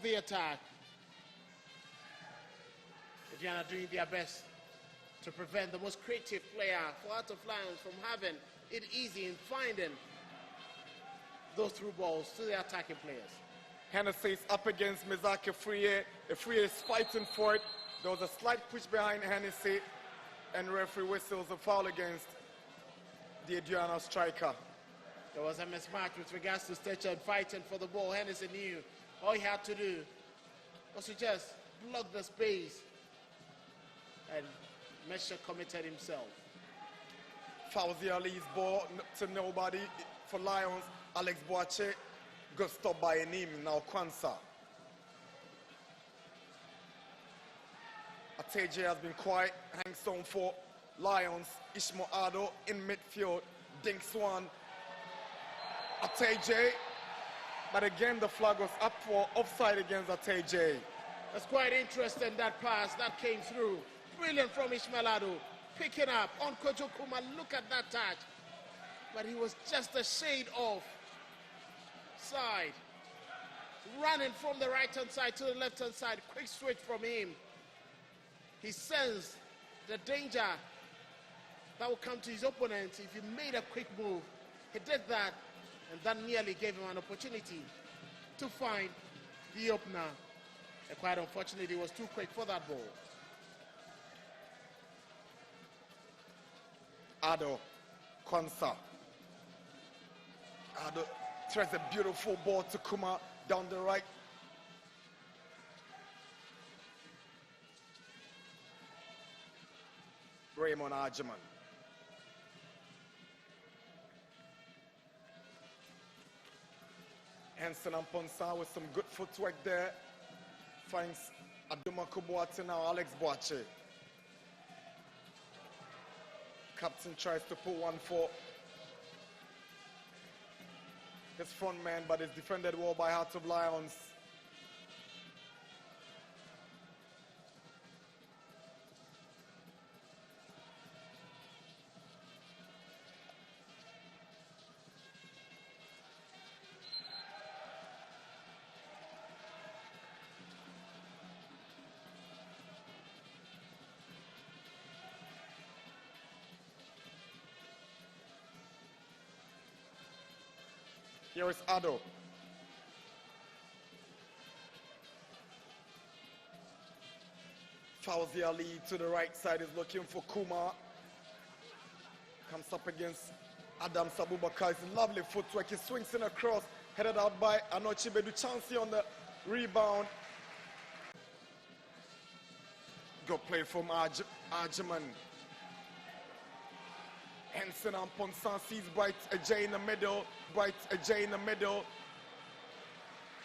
the attack. Aduana doing their best to prevent the most creative player for Heart of Lions from having it easy in finding those through balls to the attacking players. Hennessy is up against Mizaki Friye. Friye is fighting for it. There was a slight push behind Hennessy, and referee whistles a foul against the Aduana striker. There was a mismatch with regards to stature and fighting for the ball. Hennessy knew all he had to do was to just block the space, and Mesha committed himself. Fauzi Ali's ball to nobody for Lions. Alex Boache got stopped by Enim, now Kwanzaa. Ateje has been quiet, hangs on for Lions. Ishmo Ado in midfield, dinks one. Ateje, but again the flag was up for offside against Ateje. That's quite interesting, that pass that came through. Brilliant from Ishmael Ado. Picking up on Kojokuma, look at that touch. But he was just a shade off side. Running from the right-hand side to the left-hand side. Quick switch from him. He sensed the danger that would come to his opponent if he made a quick move. He did that, and that nearly gave him an opportunity to find the opener. And quite unfortunately, he was too quick for that ball. Ado, Kwanzaa. Ado throws a beautiful ball to Kuma down the right. Raymond Arjaman. Henson and Ponsa with some good footwork there. Finds Aduma Kubuate now, Alex Boache. Captain tries to put one for his front man, but is defended well by Heart of Lions. Here is Ado. Fauzi Ali to the right side is looking for Kuma. Comes up against Adam Sabubakar. It's lovely footwork. He swings in across, headed out by Anochi Beduchansi on the rebound. Good play from Arjaman. Henson and Ponsan sees Bright Ajay in the middle. Bright Ajay in the middle.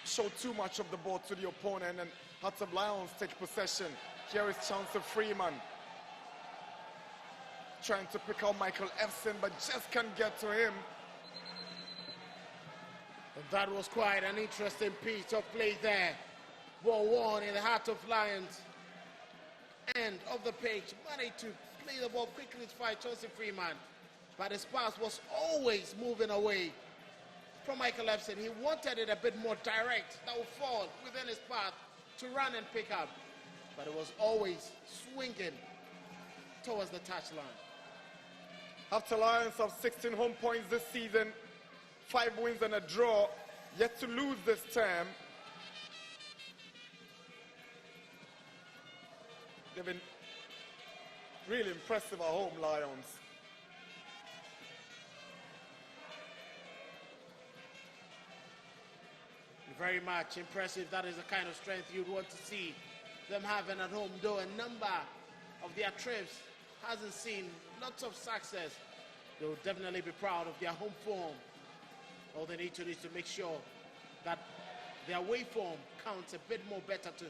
Show too much of the ball to the opponent, and Hearts of Lions take possession. Here is Chancellor Freeman. Trying to pick out Michael Efson, but just can't get to him. And that was quite an interesting piece of play there. Ball one in the Heart of Lions. End of the page. Managed to play the ball quickly by Chelsea Freeman. But his pass was always moving away from Michael Efson. He wanted it a bit more direct, that would fall within his path to run and pick up. But it was always swinging towards the touchline. After Lions have 16 home points this season, 5 wins and a draw, yet to lose this term. They've been really impressive at home, Lions. Very much impressive. That is the kind of strength you'd want to see them having at home, though a number of their trips hasn't seen lots of success. They'll definitely be proud of their home form. All they need to do is to make sure that their away form counts a bit more better to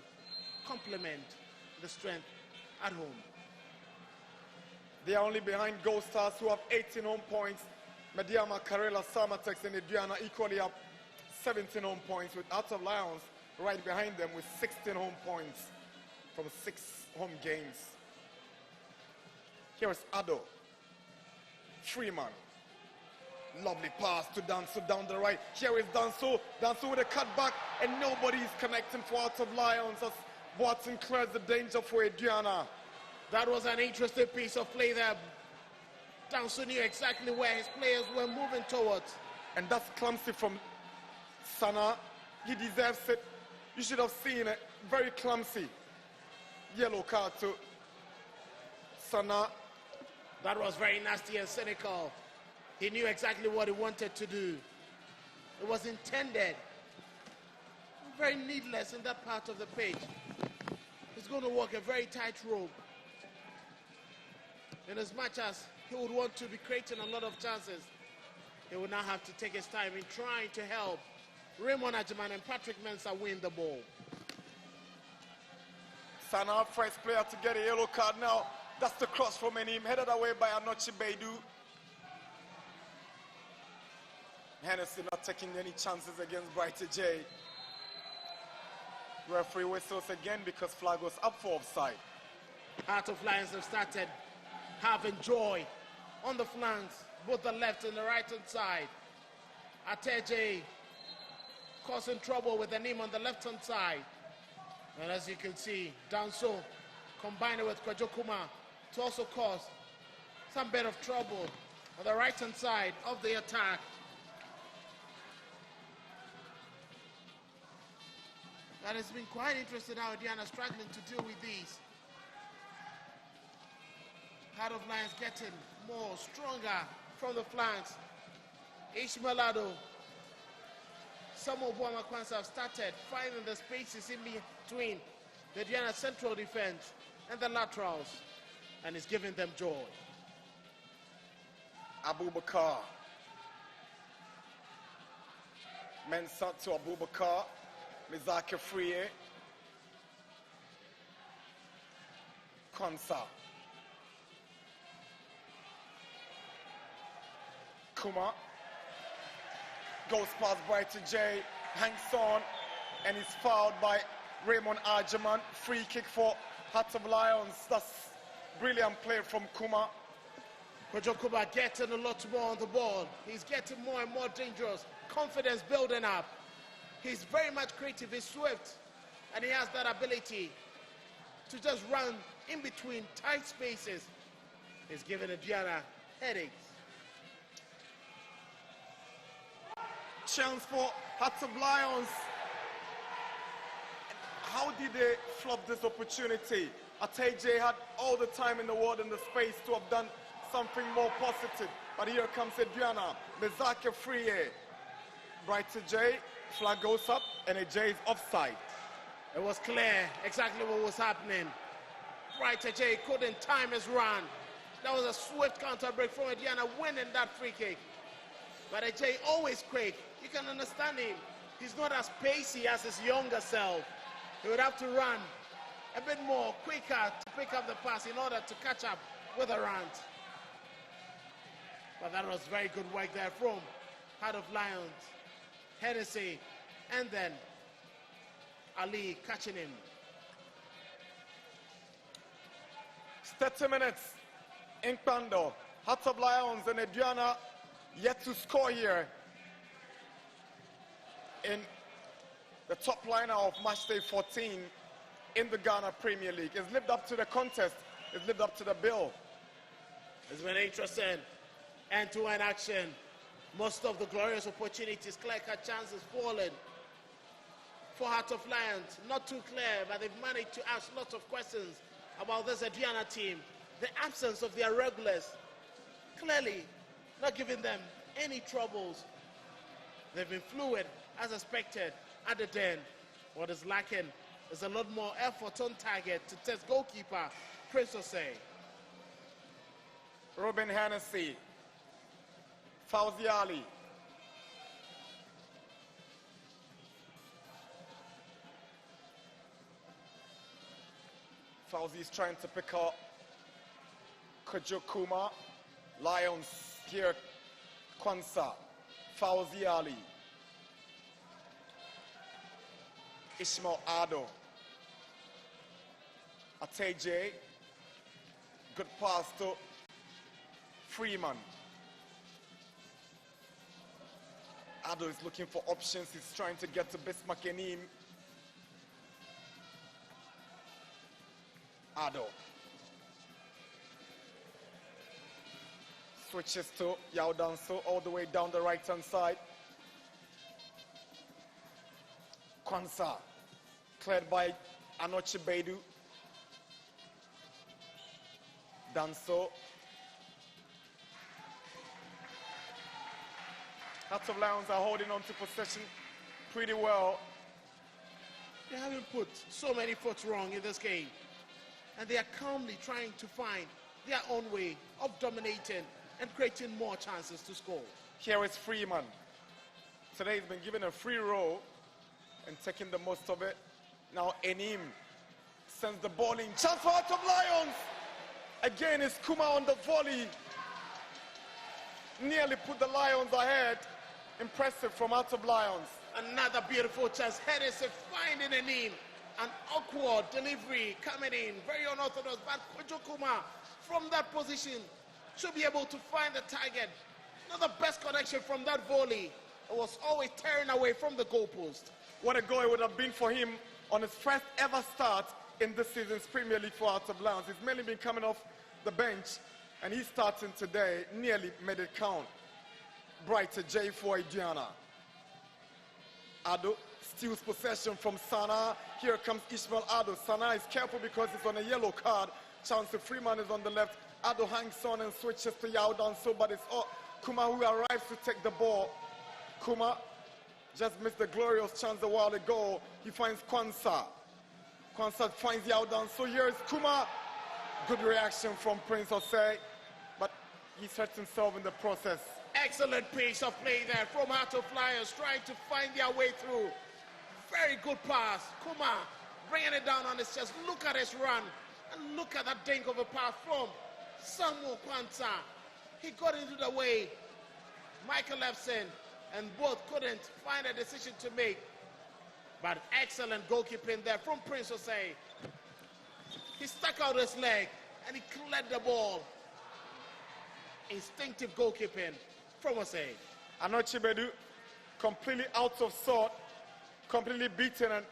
complement the strength at home. They are only behind Gold Stars, who have 18 home points. Mediama, Karela, Samatex, and Aduana equally up 17 home points, with Heart of Lions right behind them with 16 home points from 6 home games. Here is Ado. Freeman. Lovely pass to Danso down the right. Here is Danso. Danso with a cutback, and nobody is connecting for Heart of Lions as Watson clears the danger for Aduana. That was an interesting piece of play there. Danso knew exactly where his players were moving towards. And that's clumsy from Sana. He deserves it. You should have seen it. Very clumsy. Yellow card to Sana. That was very nasty and cynical. He knew exactly what he wanted to do. It was intended. Very needless in that part of the pitch. He's going to walk a very tight rope. In as much as he would want to be creating a lot of chances, he will now have to take his time in trying to help Raymond Ajiman and Patrick Mensah win the ball. Sana, first player to get a yellow card now. That's the cross from Enim, headed away by Anochi Beidu. Hennessy not taking any chances against Brighter J. Referee whistles again because flag was up for offside. Heart of Lions have started having joy on the flanks, both the left and the right hand side. Ateje causing trouble with Enim on the left hand side. And as you can see, Danso combined with Kwajokuma to also cause some bit of trouble on the right hand side of the attack. And it's been quite interesting how Aduana struggling to deal with these. Heart of Lions getting more stronger from the flanks. Ishmael Ado, some of Boama Kwanzaa have started finding the spaces in between the Aduana central defense and the laterals, and it's giving them joy. Abubakar. Mensah to Abubakar. Mizaki Friye. Konsa. Kuma. Goes past Brighton J. Hangs on. And is fouled by Raymond Ajiman. Free kick for Heart of Lions. That's brilliant play from Kuma. Kwajokuma getting a lot more on the ball. He's getting more and more dangerous. Confidence building up. He's very much creative, he's swift, and he has that ability to just run in between tight spaces. He's giving Aduana headaches. Chance for Heart of Lions. How did they flop this opportunity? Ateje had all the time in the world and the space to have done something more positive. But here comes Aduana. Mizaki Friye. Brighter J. Flag goes up and a J is offside. It was clear exactly what was happening. Brighter J couldn't time his run. That was a swift counter break from Aduana winning that free kick. But J always quick. You can understand him. He's not as pacey as his younger self. He would have to run a bit more quicker to pick up the pass in order to catch up with the run. But that was very good work there from Heart of Lions. Hennessy, and then Ali catching him. 30 minutes in Pando. Heart of Lions and Aduana yet to score here in the top liner of match day 14 in the Ghana Premier League. It's lived up to the contest. It's lived up to the bill. It's been interesting end-to-end action. Most of the glorious opportunities, clear-cut chances fallen for Heart of Lions. Not too clear, but they've managed to ask lots of questions about this Aduana team. The absence of their regulars, clearly not giving them any troubles. They've been fluid, as expected, at the den. What is lacking is a lot more effort on target to test goalkeeper Prince Osei. Robin Hennessy. Fauzi Ali. Fauzi is trying to pick up Kwajokuma. Lions here. Kwanzaa. Fauzi Ali. Ishmael Ado. Ateje. Good pass to Freeman. Ado is looking for options. He's trying to get to Bismarck Enim. Ado. Switches to Yao Danso all the way down the right-hand side. Kwanzaa, cleared by Anoche Bedu. Danso. Hearts of Lions are holding on to possession pretty well. They haven't put so many foot wrong in this game. And they are calmly trying to find their own way of dominating and creating more chances to score. Here is Freeman. Today he's been given a free roll and taking the most of it. Now Enim sends the ball in. Chance for Hearts of Lions. Again, it's Kuma on the volley. Nearly put the Lions ahead. Impressive from Hearts of Lions. Another beautiful chance. Hennessy finding Enim. An awkward delivery coming in. Very unorthodox. But Kojo Kuma from that position should be able to find the target. Not the best connection from that volley. It was always tearing away from the goalpost. What a goal it would have been for him on his first ever start in this season's Premier League for Hearts of Lions. He's mainly been coming off the bench, and he's starting today. Nearly made it count. Brighter J for Aduana. Ado steals possession from Sana. Here comes Ishmael Ado. Sana is careful because he's on a yellow card. Chance Freeman is on the left. Ado hangs on and switches to Yao Danso, but it's Kuma who arrives to take the ball. Kuma just missed the glorious chance a while ago. He finds Kwanzaa. Kwanzaa finds Yao Danso. Here is Kuma. Good reaction from Prince Osei, but he's hurt himself in the process. Excellent piece of play there from Hearts of Lions, trying to find their way through. Very good pass. Kuma bringing it down on his chest. Look at his run. And look at that dink of a pass from Samuel Kwanzaa. He got into the way. Michael Epson, and both couldn't find a decision to make. But excellent goalkeeping there from Prince Osei. He stuck out his leg and he cleared the ball. Instinctive goalkeeping from Osei. Anoche Bedu, completely out of sort, completely beaten, and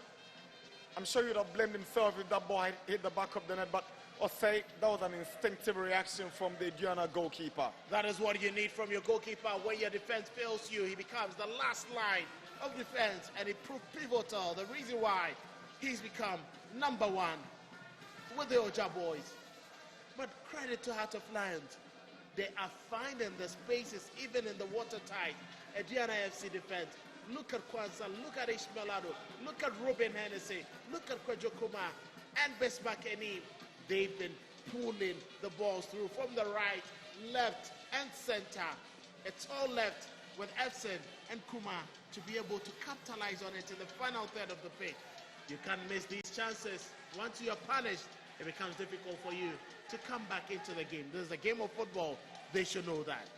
I'm sure he would have blamed himself if that ball hit the back of the net, but Osei, that was an instinctive reaction from the Aduana goalkeeper. That is what you need from your goalkeeper. When your defense fails you, he becomes the last line of defense, and it proved pivotal. The reason why he's become number one with the Oja boys. But credit to Heart of Lions. They are finding the spaces even in the watertight Aduana FC defense. Look at Kwanzaa, look at Ishmael Ado, look at Ruben Hennessy, look at Kojo Kuma and Bismarck Enim. They've been pulling the balls through from the right, left, and center. It's all left with Epson and Kuma to be able to capitalize on it in the final third of the pitch. You can't miss these chances. Once you're punished, it becomes difficult for you to come back into the game. This is a game of football. They should know that.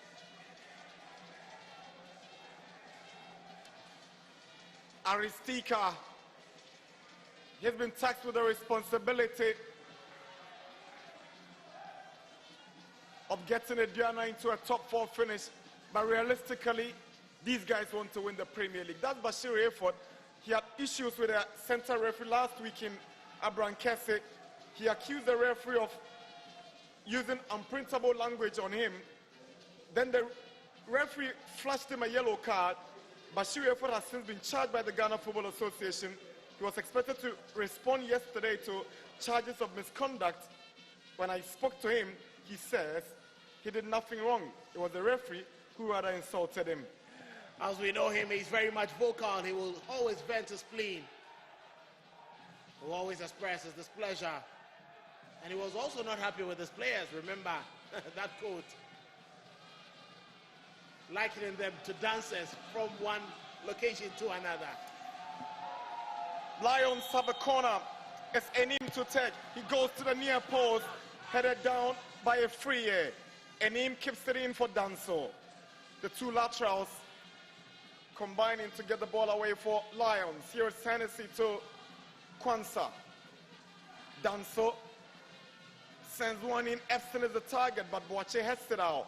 Aristika, he's been tasked with the responsibility of getting Aduana into a top 4 finish, but realistically, these guys want to win the Premier League. That's Bashir Effort. He had issues with a center referee last week in Abrankese. He accused the referee of using unprintable language on him. Then the referee flashed him a yellow card. Bashir Effort has since been charged by the Ghana Football Association. He was expected to respond yesterday to charges of misconduct. When I spoke to him, he says he did nothing wrong. It was the referee who rather insulted him. As we know him, he's very much vocal. He will always vent his spleen. He will always express his displeasure. And he was also not happy with his players. Remember that quote. Likening them to dancers from one location to another. Lions have a corner. It's Enim to take. He goes to the near post, headed down by a free air. Enim keeps it in for Danso. The two laterals combining to get the ball away for Lions. Here's Hennessy to Kwanzaa. Danso sends one in. Epson is the target, but Boache heads it out.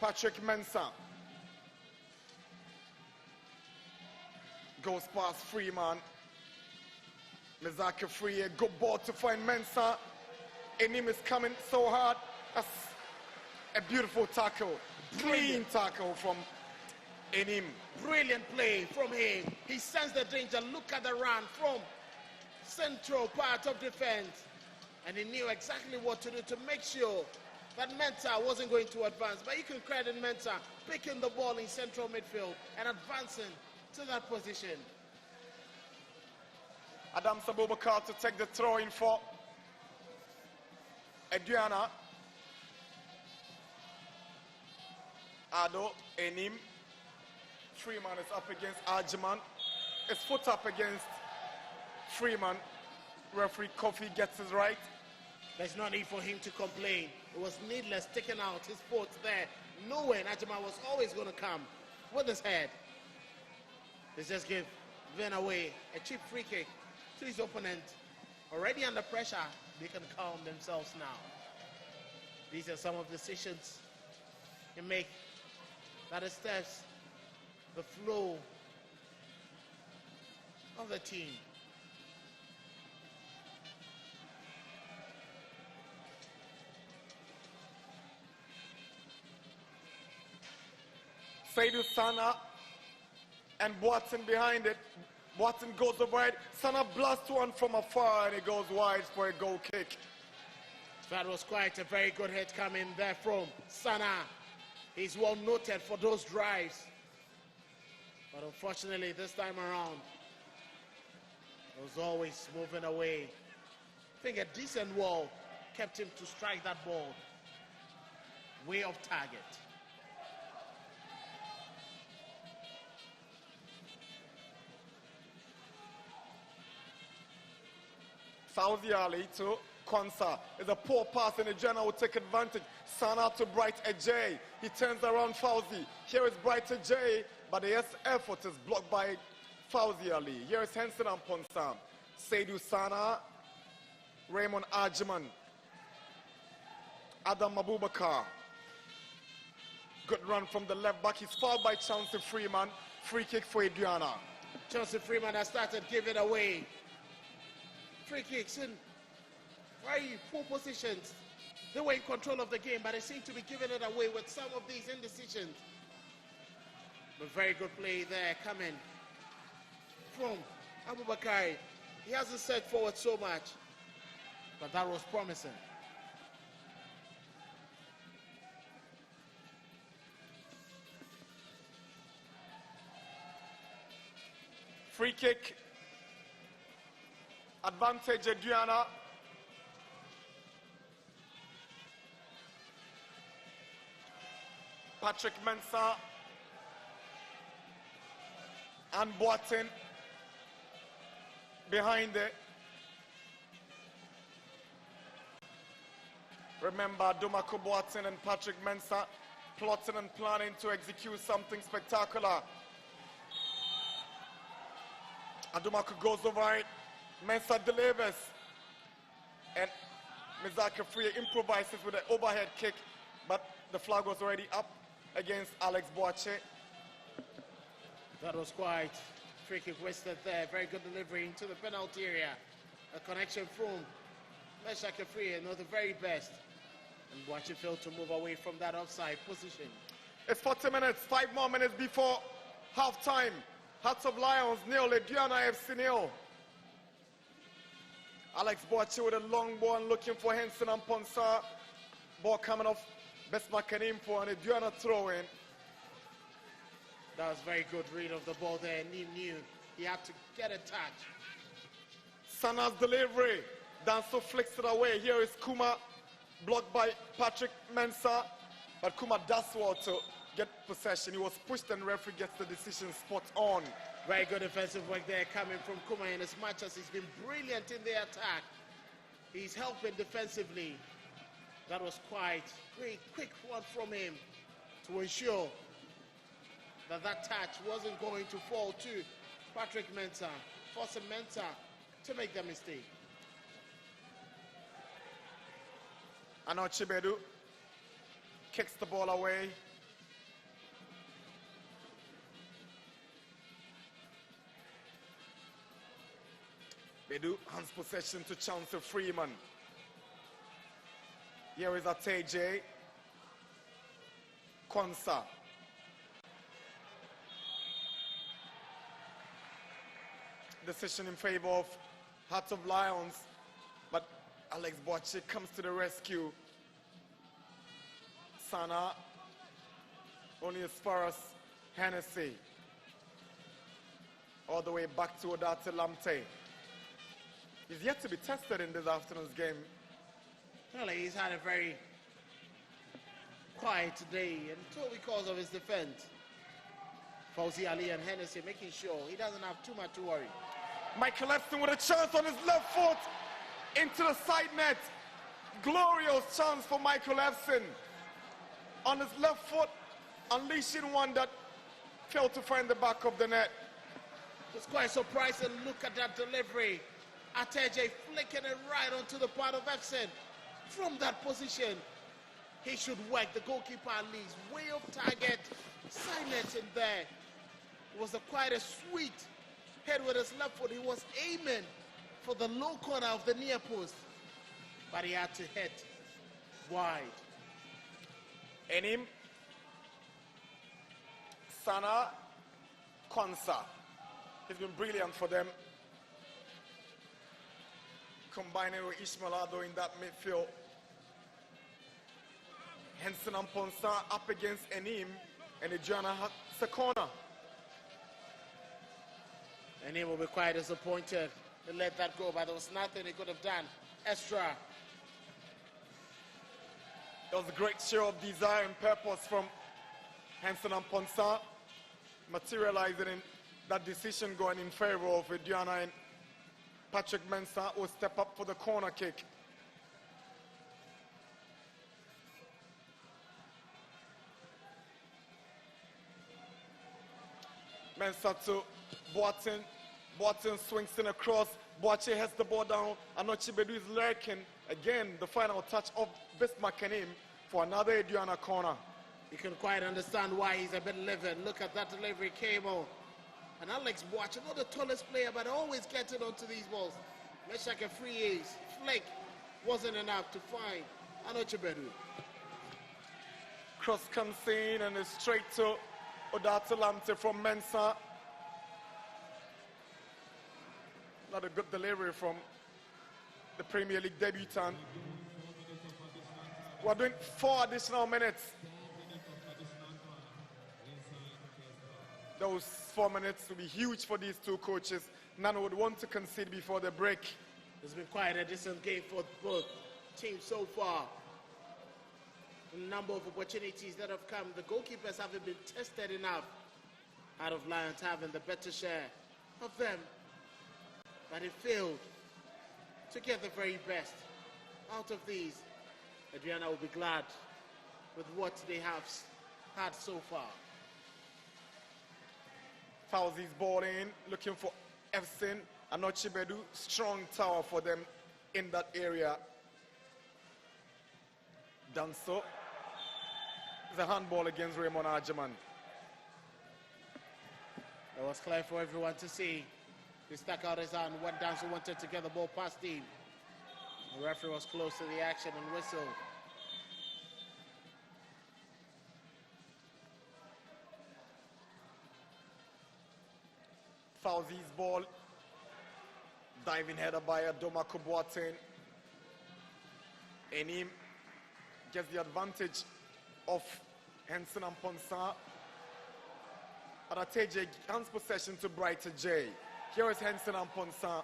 Patrick Mensah. Goes past Freeman. Mizaka Free, a good ball to find Mensah. Enim is coming so hard. That's a beautiful tackle. Clean tackle from Enim. Brilliant play from him. He sensed the danger. Look at the run from central part of defense. And he knew exactly what to do to make sure that Mensah wasn't going to advance. But you can credit Mensah picking the ball in central midfield and advancing to that position. Adam Abubakar to take the throw in for Aduana. Ado, Enim. Freeman is up against Arjiman. His foot up against Freeman. Referee Kofi gets his right. There's no need for him to complain. It was needless taking out his foot there, knowing Arjiman was always going to come with his head. Let's just give Vin away a cheap free kick to his opponent. Already under pressure, they can calm themselves now. These are some of the decisions you make that disturbs the flow of the team. Seydou Sana and Watson behind it. Watson goes over it. Sana blasts one from afar and it goes wide for a goal kick. That was quite a very good hit coming there from Sana. He's well noted for those drives. But unfortunately, this time around, he was always moving away. I think a decent wall kept him to strike that ball way off target. Fauzi Ali to Konsa. It's a poor pass and Aduana will take advantage. Sana to Bright Ejay. He turns around Fauzi. Here is Bright Ejay, but the effort is blocked by Fauzi Ali. Here is Henson and Ponsam. Seydou Sana, Raymond Arjiman, Adam Abubakar. Good run from the left back. He's fouled by Chauncey Freeman. Free kick for Aduana. Chauncey Freeman has started giving away free kicks in very poor positions. They were in control of the game, but they seem to be giving it away with some of these indecisions. But very good play there coming from Abubakar. He hasn't set forward so much, but that was promising. Free kick. Advantage Aduana. Patrick Mensah and Boateng behind it. Remember, Dumako Boateng and Patrick Mensah plotting and planning to execute something spectacular. Adumako goes over it. Mensah delivers. And Mizaka Free improvises with an overhead kick, but the flag was already up against Alex Boache. That was quite free kick wasted there. Very good delivery into the penalty area. A connection from Mizaka Free, the very best. And Boache failed to move away from that offside position. It's 40 minutes, 5 more minutes before half-time. Hearts of Lions nil, Aduana FC nil. Alex Boache with a long ball looking for Henson and Ponsa. Ball coming off Best Makanimpo and Aduana throw-in. That was very good read of the ball there. He knew he had to get a touch. Sana's delivery. Danso flicks it away. Here is Kuma, blocked by Patrick Mensah. But Kuma does well to get possession. He was pushed and referee gets the decision spot on. Very good defensive work there coming from Kuma, and as much as he's been brilliant in the attack, he's helping defensively. That was quite great, quick one from him to ensure that that touch wasn't going to fall to Patrick Mensah, forcing Mensah to make the mistake. Ano Chibedu kicks the ball away. Bedu hands possession to Chancellor Freeman. Here is Ateje. Kwanzaa. Decision in favor of Heart of Lions, but Alex Boache comes to the rescue. Sana, only as far as Hennessy. All the way back to Odate Lamte. He's yet to be tested in this afternoon's game. Well, he's had a very quiet day, and all because of his defense. Fauzi Ali and Hennessy making sure he doesn't have too much to worry. Michael Epstein with a chance on his left foot into the side net. Glorious chance for Michael Epstein. On his left foot, unleashing one that failed to find the back of the net. It's quite surprising. Look at that delivery. Ateje flicking it right onto the part of Epstein. From that position, he should work. The goalkeeper at least way up target. Silent in there. It was quite a sweet head with his left foot. He was aiming for the low corner of the near post, but he had to hit wide. Enim, Sana, Kwanzaa. He's been brilliant for them. Combining with Ishmaelado in that midfield. Henson and Ponsa up against Enim, and Aduana has the corner. And he will be quite disappointed to let that go, but there was nothing he could have done extra. There was a great show of desire and purpose from Henson and Ponsa, materializing in that decision going in favor of Aduana, and Patrick Mensah will step up for the corner kick. Mensah to Boateng. Boateng swings in across. Boache has the ball down. Anochi Bedu is lurking. Again, the final touch of Bismarck Enim for another Aduana corner. You can quite understand why he's a bit livid. Look at that delivery cable. And Alex Boache, not the tallest player, but always getting onto these balls. Let's like a free ace. Flick wasn't enough to find Anochi Bedu. Cross comes in and is straight to Odate Lamte from Mensah. Not a good delivery from the Premier League debutant. We're doing 4 additional minutes. Those 4 minutes will be huge for these two coaches. None would want to concede before the break. It's been quite a decent game for both teams so far. A number of opportunities that have come. The goalkeepers haven't been tested enough. Out of Lions having the better share of them. But it failed to get the very best out of these. Aduana will be glad with what they have had so far. Fauzi's ball in, looking for Efsin. Anochi Bedu, strong tower for them in that area. Done so. It's a handball against Raymond Arjaman. It was clear for everyone to see. He stuck out his hand, went down, so wanted to get the ball past him. The referee was close to the action and whistled. Fauzi's ball. Diving header by Adomako Boateng. Enim gets the advantage of Henson and Ponsa. Ateje hands possession to Brighter J. Here is Henson and Ponsa.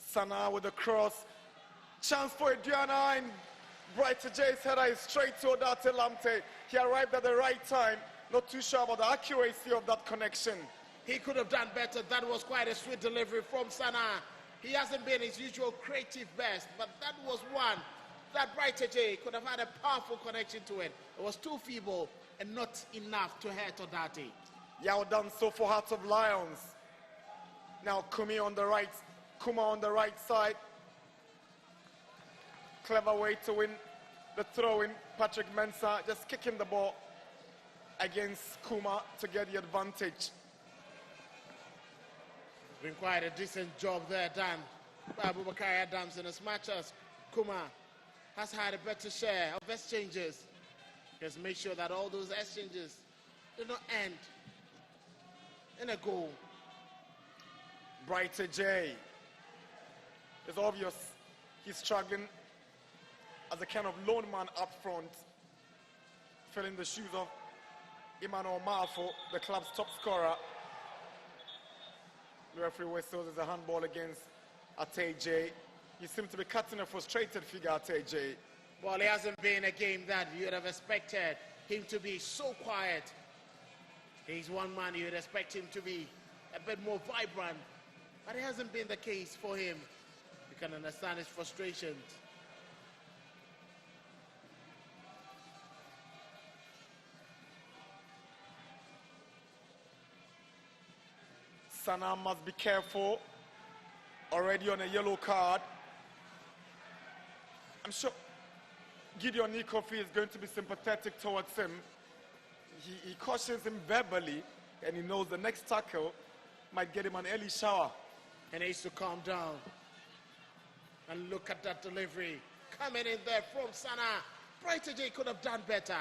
Sana with the cross. Chance for Aduana, and Brighter J's header is straight to Odate Lamte. He arrived at the right time. Not too sure about the accuracy of that connection. He could have done better. That was quite a sweet delivery from Sana. He hasn't been his usual creative best, but that was one that Brighter J could have had a powerful connection to it. It was too feeble and not enough to hurt Odate. Yao done so for Heart of Lions. Now Kuma on the right side. Clever way to win the throw-in. Patrick Mensah just kicking the ball against Kuma to get the advantage. Been quite a decent job there done by Abubakar Adams, and as much as Kuma has had a better share of exchanges, just make sure that all those exchanges do not end in a goal. Brighter J. It's obvious he's struggling as a kind of lone man up front, filling the shoes of Emmanuel Marfo, the club's top scorer. The referee whistles as a handball against Ateje. He seems to be cutting a frustrated figure, Ateje. Well, it hasn't been a game that you would have expected him to be so quiet. He's one man you would expect him to be a bit more vibrant, but it hasn't been the case for him. You can understand his frustrations. Sana must be careful. Already on a yellow card. I'm sure Gideon Nikofi is going to be sympathetic towards him. He cautions him verbally, and he knows the next tackle might get him an early shower. And he needs to calm down. And look at that delivery. Coming in there from Sana. Brighter J could have done better.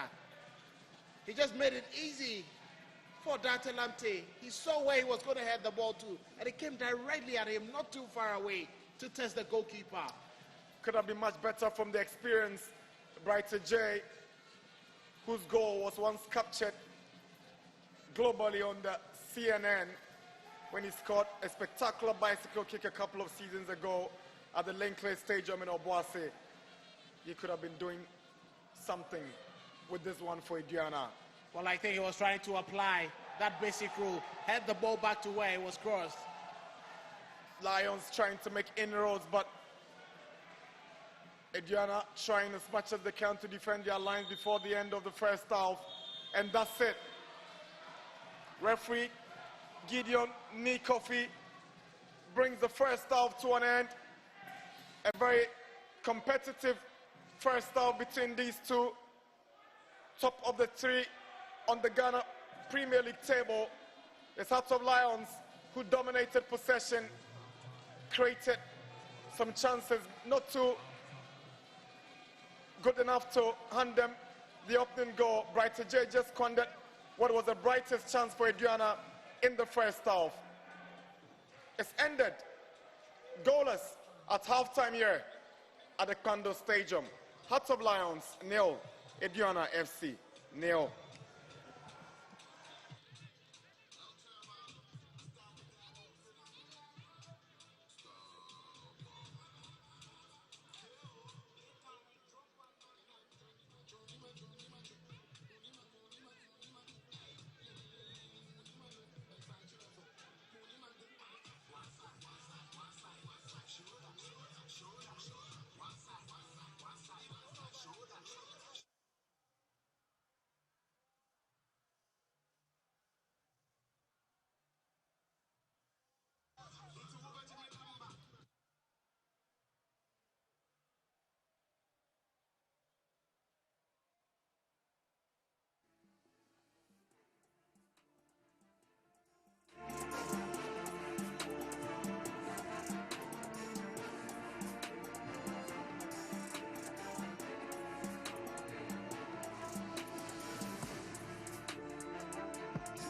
He just made it easy for Dante Lamte. He saw where he was going to head the ball to, and it came directly at him, not too far away, to test the goalkeeper. Could have been much better from the experienced Brighter J, whose goal was once captured globally on the CNN when he scored a spectacular bicycle kick a couple of seasons ago at the Lankley Stadium in Obuasi. He could have been doing something with this one for Aduana. Well, I think he was trying to apply that basic rule, head the ball back to where it was crossed. Lions trying to make inroads, but Aduana trying as much as they can to defend their lines before the end of the first half. And that's it. Referee Gideon Nikofi brings the first half to an end. A very competitive first half between these two. Top of the three on the Ghana Premier League table. It's Hearts of Lions who dominated possession, created some chances, not too good enough to hand them the opening goal. Brighter J just squandered what was the brightest chance for Aduana in the first half. It's ended goalless at halftime here at the Kando Stadium. Hearts of Lions 0, Aduana FC 0.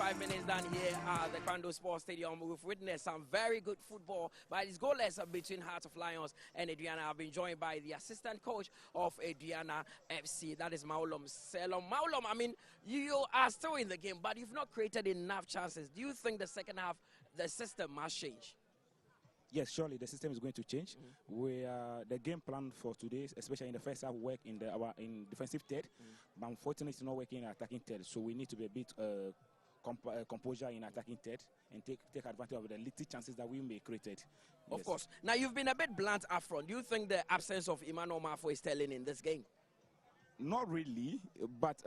5 minutes down here at the Kando Sports Stadium. We've witnessed some very good football, but it's goalless between Hearts of Lions and Aduana. I've been joined by the assistant coach of Aduana FC, that is Maulom Selom. Maulom, I mean, you are still in the game, but you've not created enough chances. Do you think the second half, the system must change? Yes, surely the system is going to change. The game plan for today, especially in the first half, work in in defensive third, but unfortunately it's not working in attacking third. So we need to be a bit composure in attacking third and take advantage of the little chances that we may create. Of course. Now you've been a bit blunt up front. Do you think the absence of Emmanuel Marfo is telling in this game? Not really, but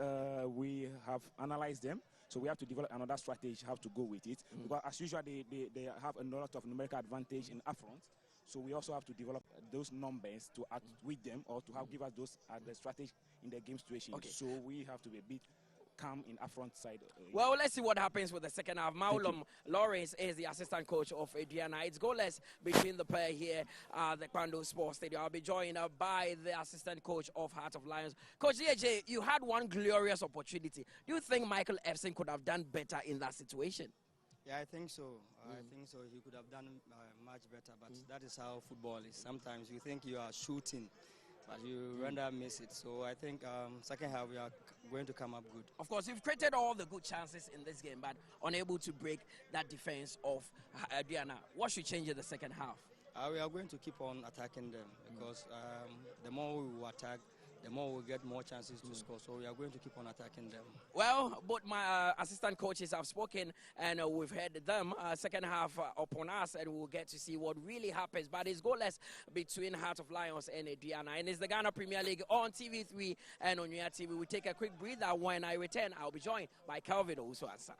we have analyzed them. So we have to develop another strategy, how to go with it. Because as usual, they have a lot of numerical advantage in up front. So we also have to develop those numbers to add with them or to give us those the strategy in the game situation. Okay. So we have to be a bit calm in our front side. Well, let's see what happens with the second half. Thank you. Maulum Lawrence is the assistant coach of Aduana. It's goalless between the pair here at the Kwando Sports Stadium. I'll be joined by the assistant coach of Heart of Lions. Coach DJ, you had one glorious opportunity. Do you think Michael Efson could have done better in that situation? Yeah, I think so. I think so. He could have done much better, but that is how football is. Sometimes you think you are shooting, but you rather miss it. So I think second half we are going to come up good. Of course, you've created all the good chances in this game, but unable to break that defense of Aduana. What should change in the second half? We are going to keep on attacking them because the more we will attack, the more we'll get more chances to score. So we are going to keep on attacking them. Well, both my assistant coaches have spoken, and we've heard them. Second half upon us, and we'll get to see what really happens. But it's goalless between Heart of Lions and Aduana. And it's the Ghana Premier League on TV3 and on Unia TV. We take a quick breather. When I return, I'll be joined by Kelvin Owusu-Ansah.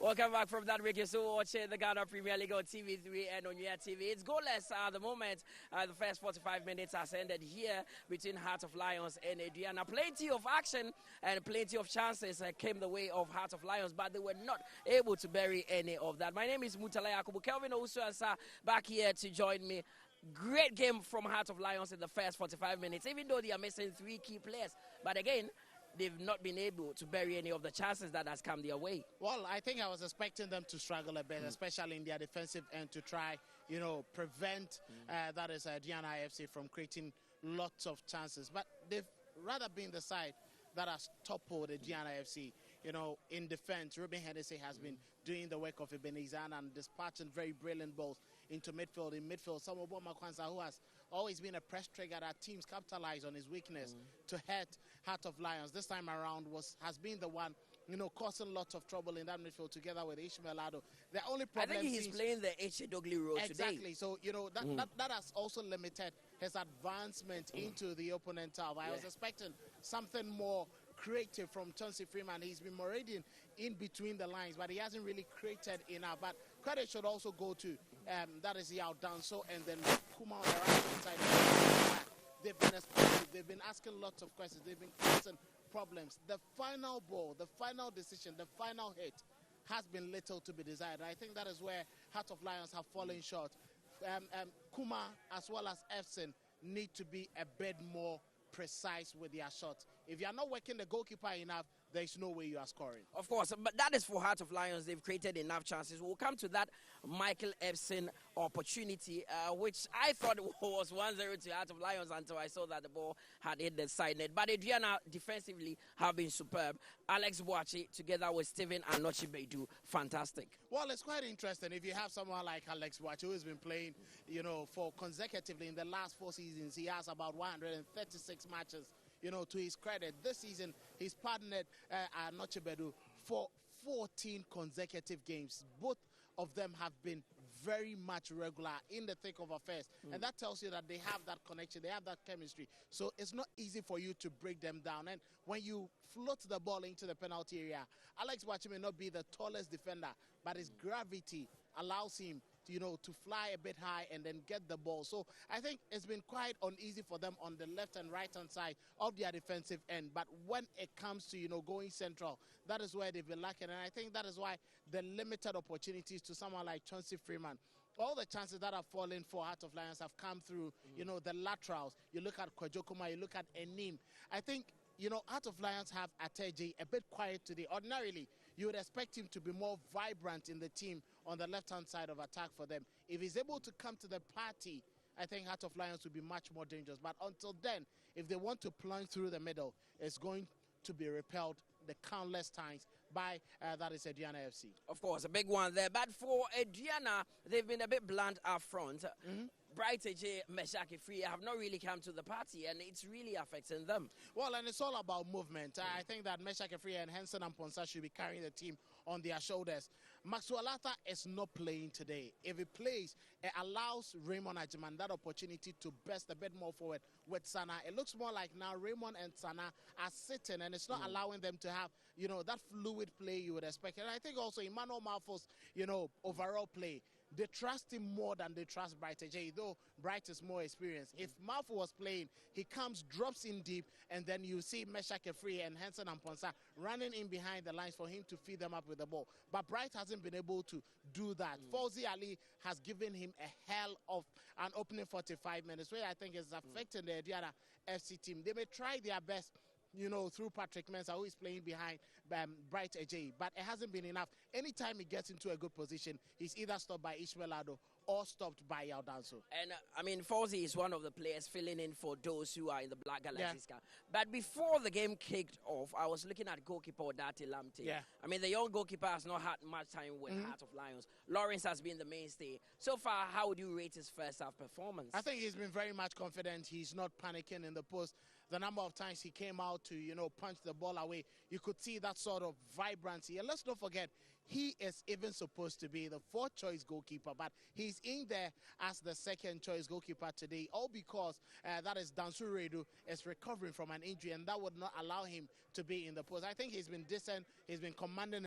Welcome back from that break. You're still watching the Ghana Premier League on TV3 and on your TV. It's goalless at the moment. The first 45 minutes has ended here between Heart of Lions and Aduana. Plenty of action and plenty of chances came the way of Heart of Lions, but they were not able to bury any of that. My name is Mutala Yakubu. Kelvin Owusu-Ansah back here to join me. Great game from Heart of Lions in the first 45 minutes, even though they are missing 3 key players. But again, they've not been able to bury any of the chances that has come their way. Well, I think I was expecting them to struggle a bit, especially in their defensive end, to try, prevent that is Aduana FC from creating lots of chances. But they've rather been the side that has toppled Aduana FC. In defense, Ruben Hennessy has been doing the work of Ebenezer and dispatching very brilliant balls into midfield. In midfield, Samuel Makwanza, who has always been a press trigger that teams capitalize on his weakness to hurt Heart of Lions. This time around has been the one, causing lots of trouble in that midfield together with Ishmael Ado. The only problem I think he's playing the H. Dogley role today. Exactly. So, that has also limited his advancement into the opponent half. I was expecting something more creative from Chauncey Freeman. He's been marauding in between the lines, but he hasn't really created enough. But credit should also go to that is Yao Danso and then Kuma on the right side. They've been expensive. They've been asking lots of questions. They've been causing problems. The final ball, the final decision, the final hit has been little to be desired. I think that is where Heart of Lions have fallen short. Kuma as well as Efson need to be a bit more precise with their shots. If you are not working the goalkeeper enough, there is no way you are scoring. Of course, but that is for Heart of Lions. They've created enough chances. We'll come to that Michael Epson opportunity, which I thought was 1-0 to Heart of Lions until I saw that the ball had hit the side net. But Aduana defensively have been superb. Alex Boachi together with Steven Anochi Beidu, fantastic. Well, it's quite interesting if you have someone like Alex Boachi who has been playing, for consecutively in the last 4 seasons. He has about 136 matches. To his credit, this season he's partnered Anochi Beidu for 14 consecutive games. Both of them have been very much regular in the thick of affairs. And that tells you that they have that connection, they have that chemistry. So it's not easy for you to break them down. And when you float the ball into the penalty area, Alex Boachi may not be the tallest defender, but his gravity allows him to fly a bit high and then get the ball. So I think it's been quite uneasy for them on the left and right hand side of their defensive end. But when it comes to, going central, that is where they've been lacking. And I think that is why the limited opportunities to someone like Chauncey Freeman, all the chances that have fallen for Heart of Lions have come through, the laterals. You look at Kwajokuma, you look at Enim. I think, Heart of Lions have Ateji a bit quiet today. Ordinarily, you would expect him to be more vibrant in the team on the left-hand side of attack for them. If he's able to come to the party, I think Heart of Lions will be much more dangerous. But until then, if they want to plunge through the middle, it's going to be repelled the countless times by that is Aduana FC. Of course, a big one there. But for Aduana, they've been a bit blunt up front. Bright AJ, Meshaki Free have not really come to the party, and it's really affecting them. Well, and it's all about movement. I think that Meshaki Free and Henson Amponsa should be carrying the team on their shoulders. Maxwell Atta is not playing today. If he plays, it allows Raymond Ajiman that opportunity to burst a bit more forward with Sana. It looks more like now Raymond and Sana are sitting, and it's not allowing them to have, that fluid play you would expect. And I think also Emmanuel Malfo's, overall play, they trust him more than they trust Bright AJ, though Bright is more experienced. If Malfo was playing, he comes, drops in deep, and then you see Meshake Free and Henson Amponsa running in behind the lines for him to feed them up with the ball. But Bright hasn't been able to do that. Fawzi Ali has given him a hell of an opening 45 minutes, where I think is affecting the Aduana FC team. They may try their best, through Patrick Mensah, who is playing behind Bright AJ, but it hasn't been enough. Anytime he gets into a good position, he's either stopped by Ishmael Ado or stopped by Yao Danso. And Fawzi is one of the players filling in for those who are in the Black Galaxies. Yeah. But before the game kicked off, I was looking at goalkeeper Odati Lamte. Yeah. The young goalkeeper has not had much time with Heart of Lions. Lawrence has been the mainstay. So far, how would you rate his first half performance? I think he's been very much confident. He's not panicking in the post. The number of times he came out to, punch the ball away, you could see that sort of vibrancy. And let's not forget, he is even supposed to be the 4th choice goalkeeper, but he's in there as the 2nd choice goalkeeper today, all because that is Dansu Redu is recovering from an injury, and that would not allow him to be in the post. I think he's been decent, he's been commanding